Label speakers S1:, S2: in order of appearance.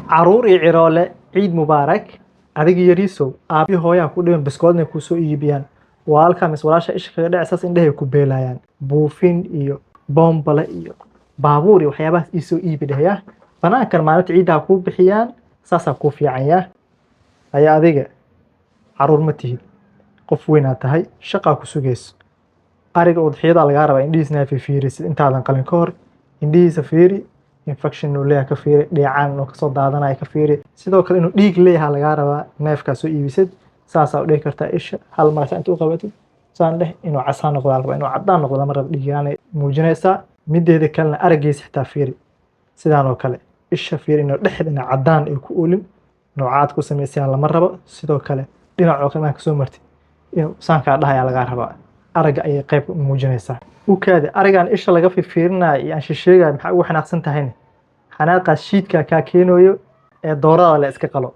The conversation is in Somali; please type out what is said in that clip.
S1: caruur iyo ciroole ciid mubaarak adiga yariisow aabi hooyaa ku dhiban biskoodna ku soo iibiyaan walaalka mis walaasha isha kaga dhacaysaas indhahay ku beelayaan buufin iyo boombale iyo baabuur iyo waxyaabahaas ii soo iibi dhahaya banaankan maalinta ciidaha kuu bixiyaan saasaa kuu fiicanya ayaa adiga caruur ma tihid qof weynaad tahay shaqaa ku sugayso ariga udxiyada lagaa rabaa indhihiisna fiirisid intaadan qalin ka hor indhihiisa fiiri infection inuu leeyahay ka fiiri dheecaan inuu kasoo daadanayo ka fiiri sidoo kale inuu dhiig leeyahay lagaa rabaa neefkaa soo iibisad saasaa u dhihi kartaa isha hal mar inta u qabatid saan dheh inuu casaan noqdo la rabaa inuu caddaan noqdo lama rabo dhiigaanay muujinaysaa mideeda kalena araggiisa xitaa fiiri sidaan oo kale isha fiiri inuu dhexdina caddaan ay ku oolin noocaad ku samaysayaan lama rabo sidoo kale dhinacoo kale marka soo martid inuu saankaa dhahayaa lagaa rabaa aragga ayay qayb muujinaysaa ukaada arigan isha laga fiirinayo iyo aan shisheegayo maxaa ugu xanaaqsan tahayne xanaaqaas shiidka kaa keenayo ee doorada la iska qalo